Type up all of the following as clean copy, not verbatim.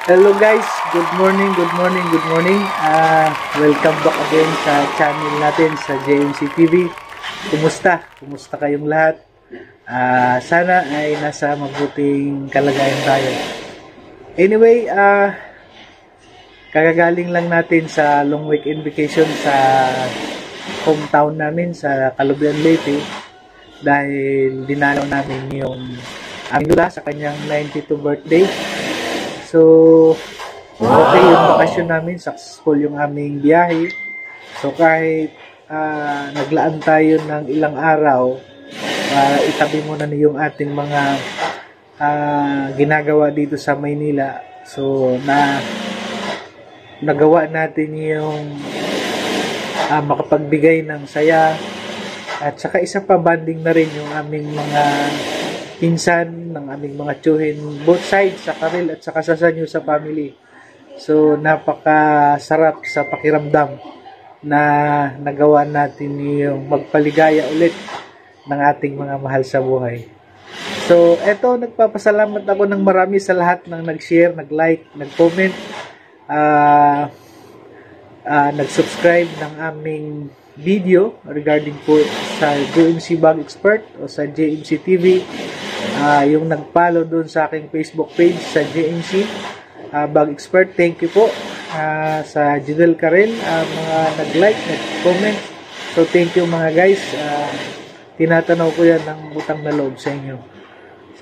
Hello guys, good morning, good morning, good morning. Welcome back again sa channel natin sa JMC TV. Kumusta? Kumusta kayong lahat? Sana ay nasa mabuting kalagayan tayo. Anyway, kagagaling lang natin sa long weekend vacation sa hometown namin sa Caloocan, Leyte dahil dinalaw namin yung aming lula sa kanyang 92 birthday. So, okay yung bakasyon namin, successful yung aming biyahe. So, kahit naglaan tayo ng ilang araw, itabi muna na yung ating mga ginagawa dito sa Maynila. So, nagawa natin yung makapagbigay ng saya. At saka isa pa, banding na rin yung aming mga pinsan, ng aming mga tsuhin, both sides, sa Karel at saka sa Sanyo sa family. So, napakasarap sa pakiramdam na nagawa natin yung magpaligaya ulit ng ating mga mahal sa buhay. So, eto, nagpapasalamat ako ng marami sa lahat ng nag-share, nag-like, nag-comment, nag-subscribe ng aming video regarding po sa JMC Bag Expert o sa JMC TV. Yung nag-follow doon sa aking Facebook page sa JMC Bag Expert, thank you po. Sa Jidel Karel, mga nag-like, nag-comment, so thank you mga guys. Tinatanaw ko yan ng utang na loob sa inyo.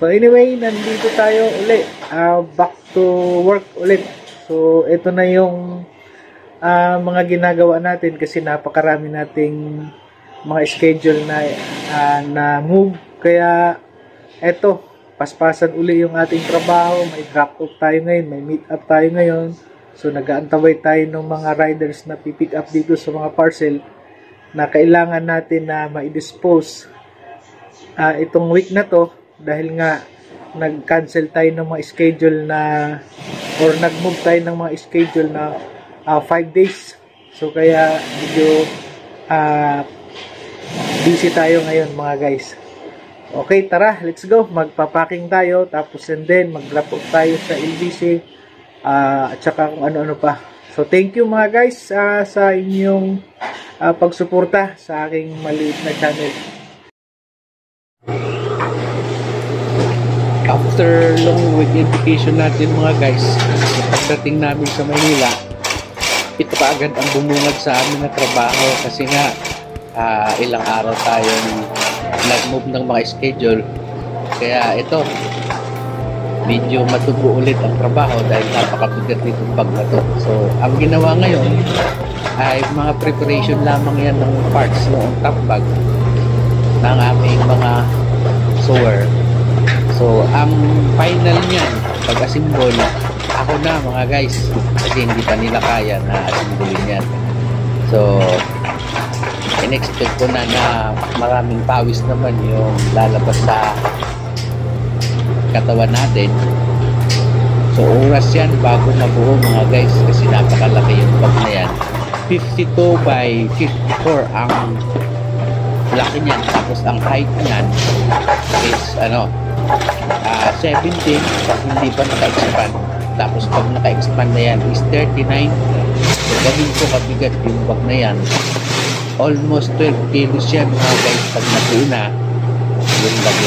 So anyway, nandito tayo ulit, back to work ulit. So ito na yung mga ginagawa natin kasi napakarami nating mga schedule na move, kaya eto, paspasan uli yung ating trabaho. May drop off tayo ngayon, may meet up tayo ngayon. So nag-aantaway tayo ng mga riders na pipick up dito sa mga parcel na kailangan natin na ma-dispose itong week na to, dahil nga nag-cancel tayo ng mga schedule na, or nag-move tayo ng mga schedule na 5 days. So kaya medyo busy tayo ngayon mga guys. Okay, tara, let's go. Magpapacking tayo, tapos and then mag-drop off tayo sa LBC at saka kung ano-ano pa. So thank you mga guys sa inyong pagsuporta sa aking maliit na channel. After long weekend vacation natin mga guys, pagdating namin sa Maynila, ito kaagad ang bumungad sa amin na trabaho kasi nga ilang araw tayong nag-move ng mga schedule, kaya ito medyo matubo ulit ang trabaho dahil napakabigat nitong bag na to. So ang ginawa ngayon ay mga preparation lamang yan ng parts ng top bag ng aming mga sewer. So ang final niyan, pag-assemble, ako na mga guys, kasi hindi pa nila kaya na assemble yan. So in-expect ko na maraming pawis naman yung lalabas sa katawan natin. So oras yan bago mabuo mga guys, kasi napakalaki yung bag na yan. 52 by 54 ang laki niyan, tapos ang height niyan is 17 pag hindi pa naka-expand. Tapos pag naka-expand na yan is 39. So ganun ko kabigat yung bag na yan. Almost 12 kilos yan mga guys pag natuo na yung bag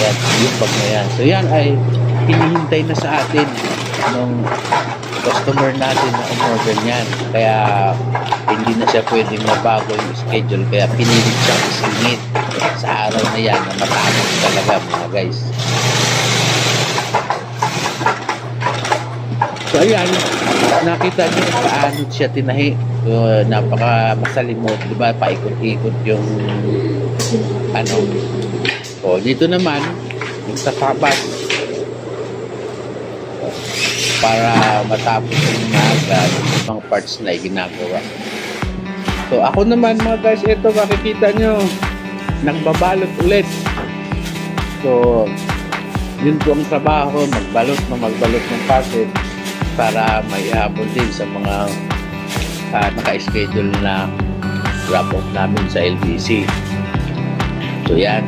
na yan. So yan ay hinihintay na sa atin nung customer natin na umorder niyan. Kaya hindi na siya pwedeng mabago yung schedule, kaya pinilit siyang isingit sa araw na yan na matapos talaga mga guys. So ayan, nakita niyo paano siya tinahi. So, napaka masalimot, di ba? Paikot-ikot yung So dito naman yung sa tapat para matapos yung maaga yung mga parts na ginagawa. So ako naman mga guys, ito makikita nyo, nagbabalot ulit. So yun po ang trabaho, magbalot ng parcel para may habol din sa mga naka-schedule na drop-off namin sa LBC. So yan.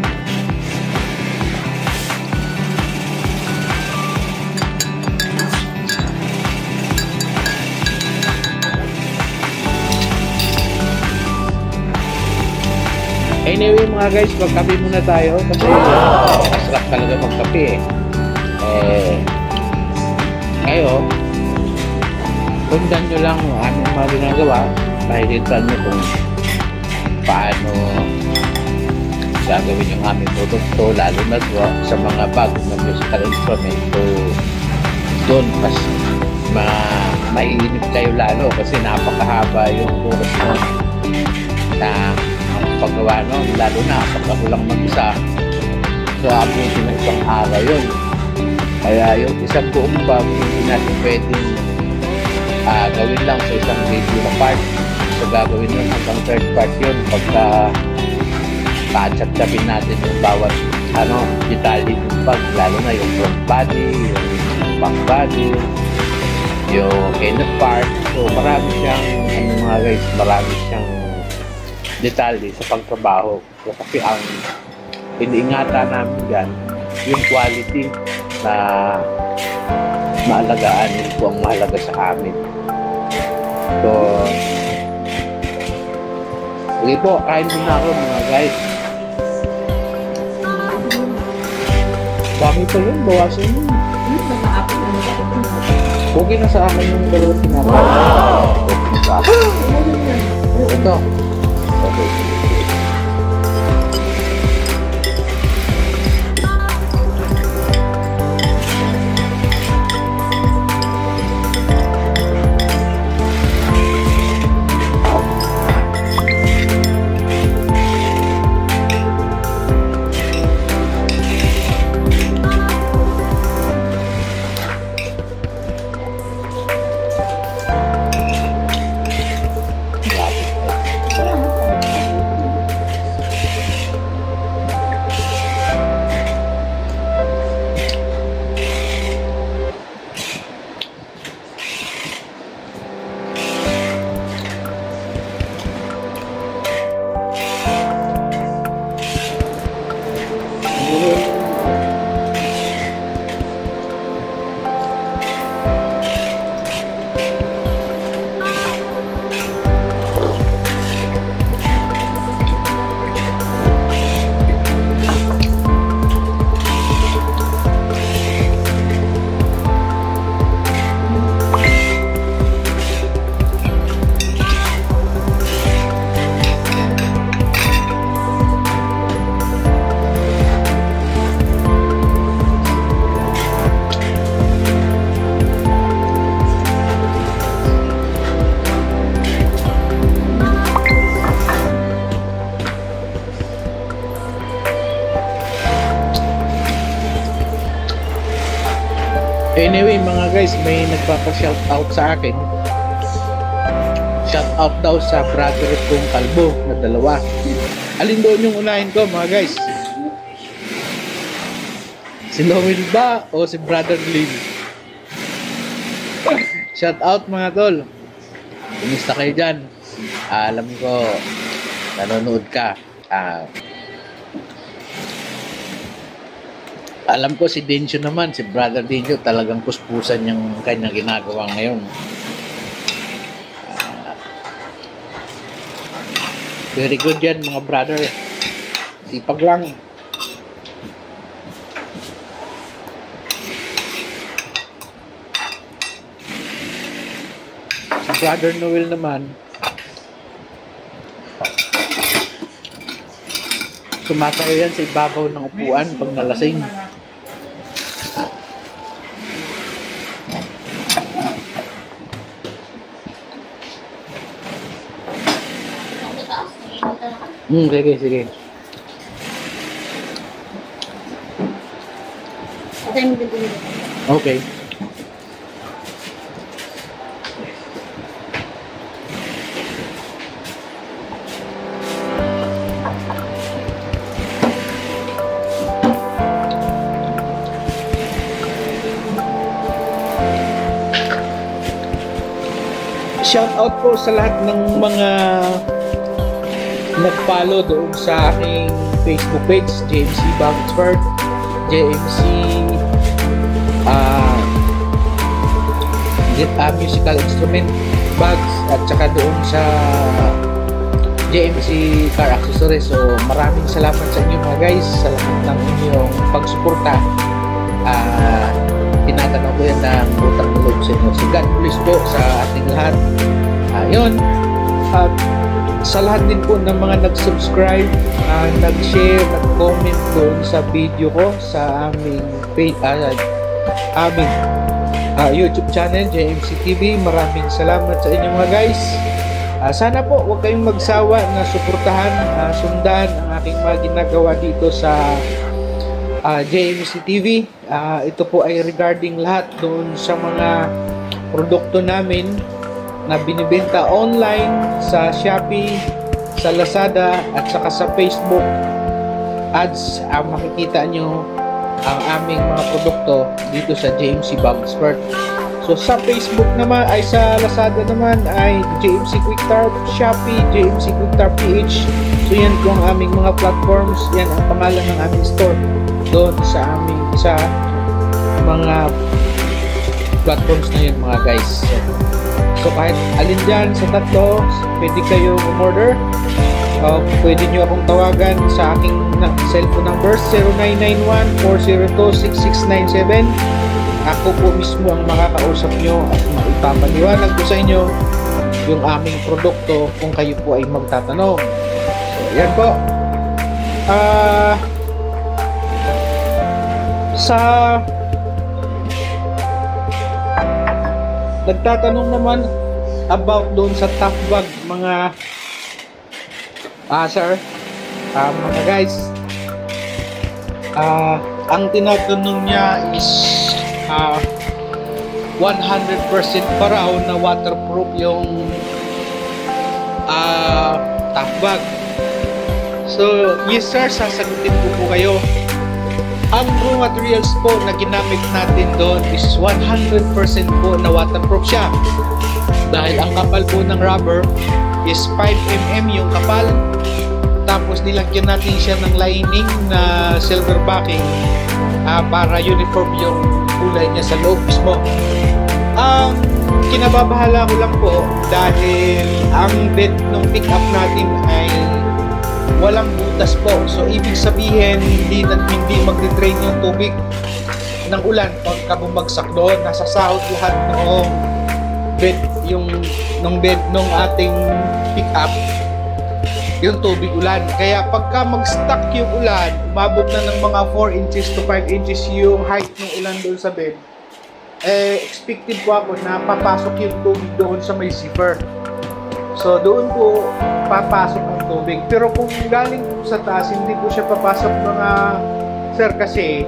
Anyway mga guys, magkape muna tayo kasi masarap talaga magkape kayo, sundan nyo lang ang aming mga ginagawa, makikita nyo kung paano gagawin yung aming produkto, lalo na sa mga bagong na musical instrument. So doon mas maiinip kayo lalo kasi napakahaba yung oras na paggawa nun, lalo na pag ako lang mag-isa. So abutin ng isang araw yun, kaya yung isang buong bago hindi natin pwedeng gawin lang sa isang video na part. So gagawin nun hanggang third part yun pagka katsap-tsapin natin yung bawat detalye ng bag, lalo na yung front body, yung back body, yung inner part. So marami siyang mga guys, marami siyang detalye sa pagtrabaho. So kasi ang iniingatan namin dyan yung quality na maalagaan, yun po ang mahalaga sa amin. So sige po, kain muna ako mga guys. Dami pa yun, bawasan yun. Okay na sa akin yung dalawang tinapay. Ito. Okay. Anyway mga guys, may nagpapa-shoutout sa akin. Shoutout daw sa brother kong kalbo na dalawa. Alin doon yung unahin ko mga guys? Si Lowell ba o si Brother Lynn? Shoutout mga tol. Kumusta kayo dyan? Alam ko nanonood ka. Alam ko si Dencio naman, si Brother Dencio, talagang puspusan yung kanyang ginagawa ngayon. Very good yan mga brother. Sipag lang. Si Brother Noel naman, tumatayo yan sa ibabaw ng upuan pag nalasing. Sige, sige. Okay. Shout out po sa lahat ng mga nag-follow doon sa aking Facebook page, JMC Bag Expert, JMC musical instrument bags, at saka doon sa JMC Car Accessories. So maraming salamat sa inyo mga guys sa lahat ng inyong pagsuporta. Tinatanong ko yan ng utang na loob sa inyo. So God bless po sa ating lahat. Yun, sa lahat din po ng mga nag-subscribe, nag-share, nag-comment doon sa video ko sa aming YouTube channel, JMC TV. Maraming salamat sa inyo mga guys. Sana po huwag kayong magsawa na suportahan, sundan ang aking mga ginagawa dito sa JMC TV. Ito po ay regarding lahat doon sa mga produkto namin na binibenta online sa Shopee, sa Lazada at saka sa Facebook ads. Makikita nyo ang aming mga produkto dito sa JMC Bag Expert. So sa Facebook naman ay sa Lazada naman ay JMC Quick Tarp, Shopee, JMC Quick Tarp PH. So yan po ang aming mga platforms. Yan ang pangalan ng aming store doon sa aming mga platforms na yun mga guys. So kahit alin dyan sa tatlo, pwede kayo umorder. Pwede nyo akong tawagan sa aking cellphone number 0991-402-6697. Ako po mismo ang makakausap nyo at maipapaliwanag ko sa inyo yung aming produkto kung kayo po ay magtatanong. So yan po. Nagtatanong naman about doon sa top bag mga sir, mga guys, ang tinatanong niya is 100% pa raw na waterproof yung top bag. So yes sir, sasagutin ko po kayo. Ang raw materials po na ginamit natin doon is 100% po na waterproof siya. Dahil ang kapal po ng rubber is 5mm yung kapal. Tapos nilagyan natin siya ng lining na silver backing para uniform yung kulay niya sa loob mismo. Ang kinababahala ko lang po dahil ang bed ng pick-up natin ay walang butas po. So ibig sabihin hindi magdi-drain yung tubig ng ulan pagka bumagsak doon. Nasa sahod lahat ng bed bed ng ating pick-up yung tubig ulan. Kaya pagka mag-stuck yung ulan, umabot na ng mga 4 inches to 5 inches yung height ng ulan doon sa bed, expected po ako na papasok yung tubig doon sa may zipper. So doon po papasok ang tubig. Pero kung galing po sa taas, hindi po siya papasok mga sir kasi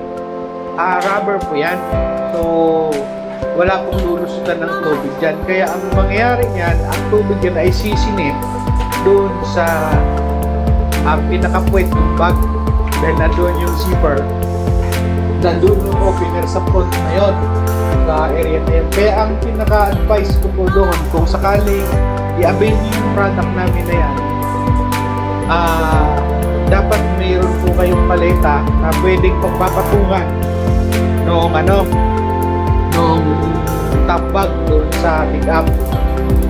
rubber po yan. So wala pong lulusutan ng tubig dyan. Kaya ang mangyayari niyan, ang tubig yan ay sisinip doon sa pinakapuwet ng bag. Dahil nandun yung zipper, nandun yung opener sa front na yun, sa area na yun. Kaya ang pinaka-advice ko po doon, kung sakaling i-avail niyo yung product namin na yan, dapat mayroon po kayong paleta na pwedeng pagpapatungan nung top bag doon sa pick-up.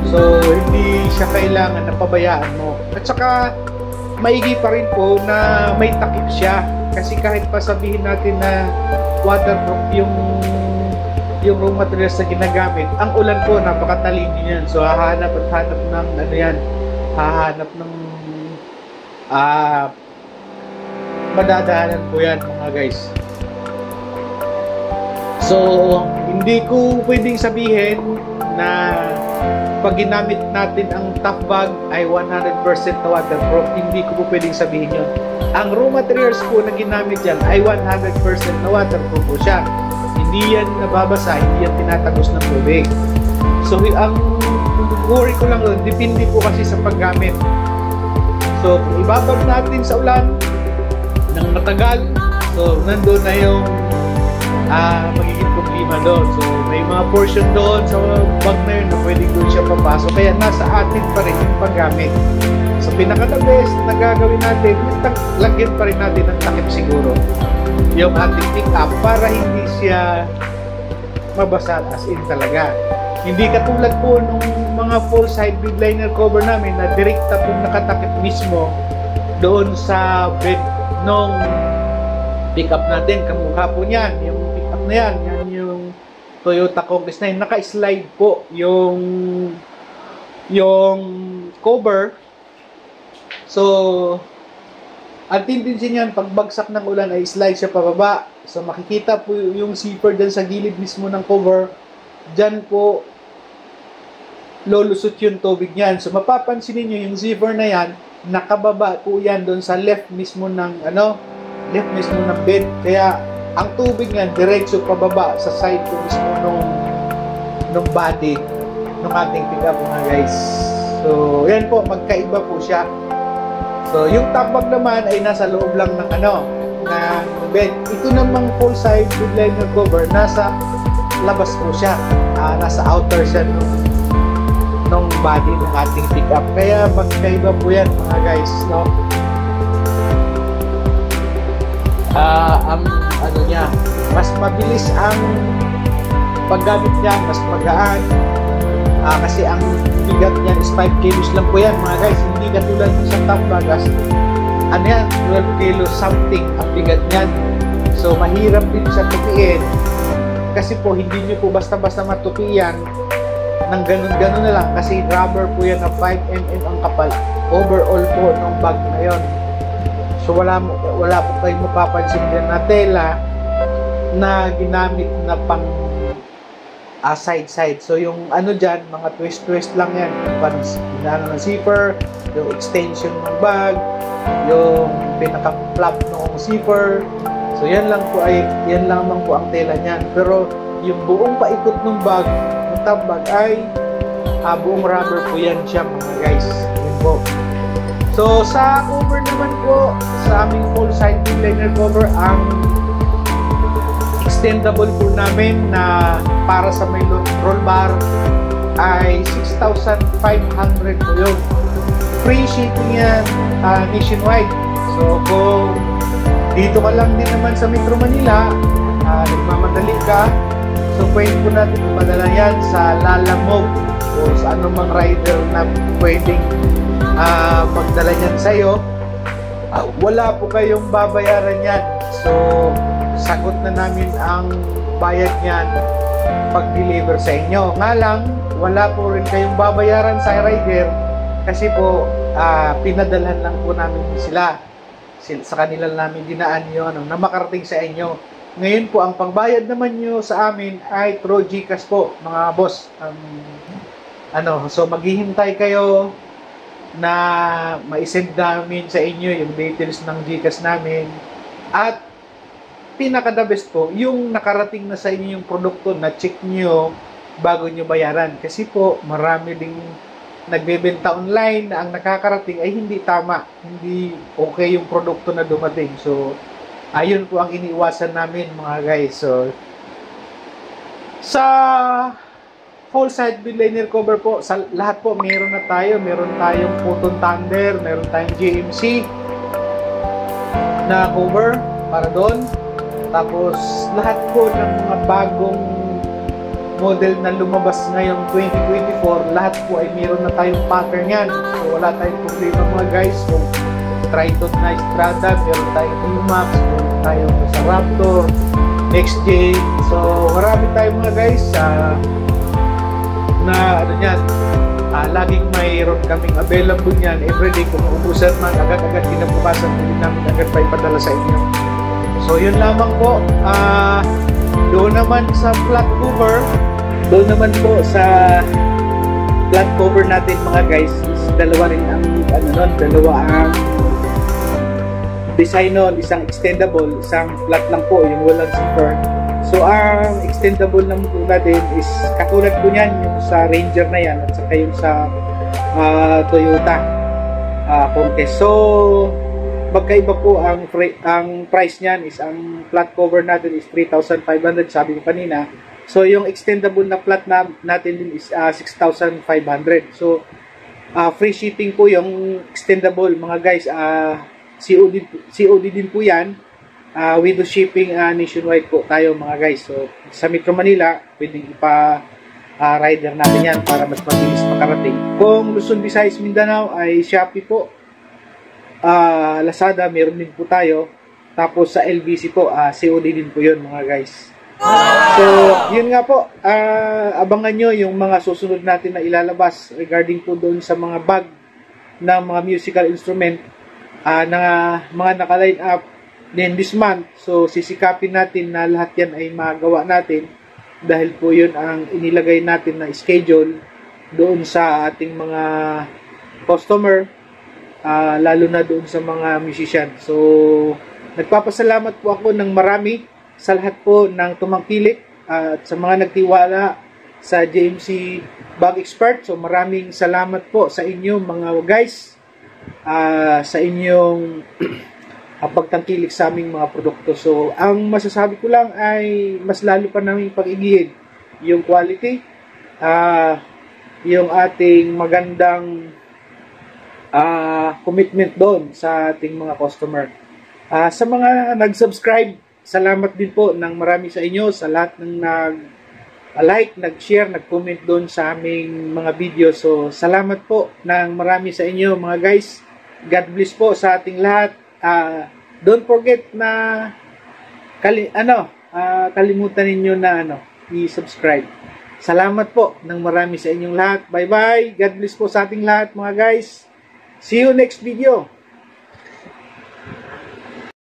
So hindi siya kailangan na pabayaan mo. At saka maigi pa rin po na may takip siya, kasi kahit pa sabihin natin na waterproof yung raw materials na ginagamit, ang ulan po napakatalino niyan. So hahanap ng hahanap ng madadaanan po yan mga guys. So hindi ko pwedeng sabihin na pag ginamit natin ang top bag ay 100% na waterproof. Hindi ko po pwedeng sabihin yun. Ang raw materials po na ginamit dyan ay 100% na waterproof po siya. Hindi yan nababasa, hindi yan tinatagos ng tubig. So ang worry ko lang doon, depende po kasi sa paggamit. So kung ibabag natin sa ulan ng matagal, so nandun na yung magiging problema doon. So may mga portion doon sa bag na yun na pwedeng doon siya papasok. Kaya nasa atin pa rin yung paggamit. So pinaka-the best na gagawin natin, lagyan pa rin natin ng takip siguro yung ating pick up para hindi siya mabasa as in talaga. Hindi katulad po nung mga full side bed liner cover namin na direkta pong nakatakip mismo doon sa bed nung pickup natin. Kamukha po niyan, yung pickup na yan. Yan yung Toyota Conquest 9. Naka-slide po yung cover. So, ang tendency niyan, pagbagsak ng ulan ay slide siya pababa. So, makikita po yung zipper dyan sa gilid mismo ng cover. Dyan po, lolusot yung tubig niyan. So, mapapansin niyo yung zipper na yan, nakababa po yan doon sa left mismo ng, left mismo ng bed. Kaya, ang tubig niyan, diretso pababa sa side po mismo nung body ng ating pickup mga guys. So, yan po, magkaiba po siya. So, yung top bag naman ay nasa loob lang ng ng bed. Ito namang full side bed liner cover, nasa labas po siya. Nasa outer siya nung body ng ating pickup. Kaya magkaiba po yan mga guys, no? Niya, mas mabilis ang paggamit niya, mas magaan. Kasi ang bigat niyan is 5 kilos lang po yan mga guys. Hindi katulad sa top bag. 12 kilos something ang bigat niyan. So mahirap din siya tupiin. Kasi po hindi nyo po basta-basta matupian ng ganun-ganun na lang. Kasi rubber po yan na 5mm ang kapal. Overall po ng bag na yon. So wala po tayong mapapansin din na tela na ginamit na pang side-side. So yung dyan, mga twist-twist lang yan. Yung zipper, yung extension ng bag, yung pinaka-flap ng zipper. So yan lang po ang tela niyan. Pero yung buong paikot ng bag, ng top bag ay buong rubber po yan siya mga guys. Yan po. So sa cover naman po, sa aming full side bed liner cover, ang extendable po namin na para sa may roll bar ay 6,500 po yun. Free shipping yan nationwide. So kung dito ka lang din naman sa Metro Manila, nagmamadali ka, so pwede po natin ipadala yan sa Lalamove o sa anumang rider na pwedeng magdala yan sa'yo. Wala po kayong babayaran yan. So sagot na namin ang bayad niyan pag-deliver sa inyo. Nga lang, wala po rin kayong babayaran sa rider kasi po pinadalhan lang po namin sila. Sa kanila namin dinaan yung na makarating sa inyo. Ngayon po, ang pangbayad naman nyo sa amin ay through GCash po, mga boss. So maghihintay kayo na ma-send namin sa inyo yung details ng GCash namin. At pinaka-the best po, yung nakarating na sa inyo yung produkto na check nyo bago nyo bayaran. Kasi po, marami ding nagbebenta online na ang nakakarating ay hindi tama. Hindi okay yung produkto na dumating. So, ayun po ang iniiwasan namin mga guys. So, sa full side bed liner cover po, sa lahat po meron na tayo. Meron tayong Photon Thunder, meron tayong GMC na cover para doon. Tapos, lahat po ng mga bagong model na lumabas ngayong 2024, lahat po ay meron na tayong pattern yan. So, wala tayong problema mga guys. Kung Triton na Strada, meron tayong D-Max, meron tayong sa Raptor, XJ. So, marami tayong mga guys na laging mayroon kaming available yan. Everyday, kung uubusan man, agad-agad kinabukasan, hindi namin agad pa ipadala sa inyo. So, yun lamang po. Doon naman sa flat cover, doon naman po sa flat cover natin mga guys, dalawa rin ang dalawa ang design nun, isang extendable, isang flat lang po, yung walang zipper. So, ang extendable naman po natin is katulad po niyan, yung sa Ranger na yan, at saka yung sa Toyota Conquest. So, magkaiba po ang price niyan is ang flat cover natin is 3,500, sabi ko kanina. So, yung extendable na flat natin din is 6,500. So, free shipping po yung extendable mga guys. COD din po yan. With the shipping nationwide po tayo mga guys. So, sa Metro Manila, pwedeng rider natin yan para mas mabilis makarating. Kung Luzon, Visayas, Mindanao ay Shopee po. Lazada, meron din po tayo. Tapos sa LBC po, COD din po yun mga guys. So, yun nga po, abangan nyo yung mga susunod natin na ilalabas regarding po doon sa mga bag ng mga musical instrument na mga naka-line up din this month. So, sisikapin natin na lahat yan ay magawa natin dahil po yun ang inilagay natin na schedule doon sa ating mga customer, lalo na doon sa mga musician. So, nagpapasalamat po ako ng marami sa lahat po ng tumangkilik at sa mga nagtiwala sa JMC Bag Expert. So maraming salamat po sa inyo mga guys, sa inyong pagtangkilik sa aming mga produkto. So ang masasabi ko lang ay mas lalo pa namin pag-igihin yung quality, yung ating magandang commitment doon sa ating mga customer. Sa mga nag-subscribe, salamat din po ng marami sa inyo, sa lahat ng nag-like, nag-share, nag-comment doon sa aming mga video. So, salamat po ng marami sa inyo mga guys. God bless po sa ating lahat. Don't forget na kalimutan ninyo na i-subscribe. Salamat po ng marami sa inyong lahat. Bye-bye. God bless po sa ating lahat mga guys. See you next video.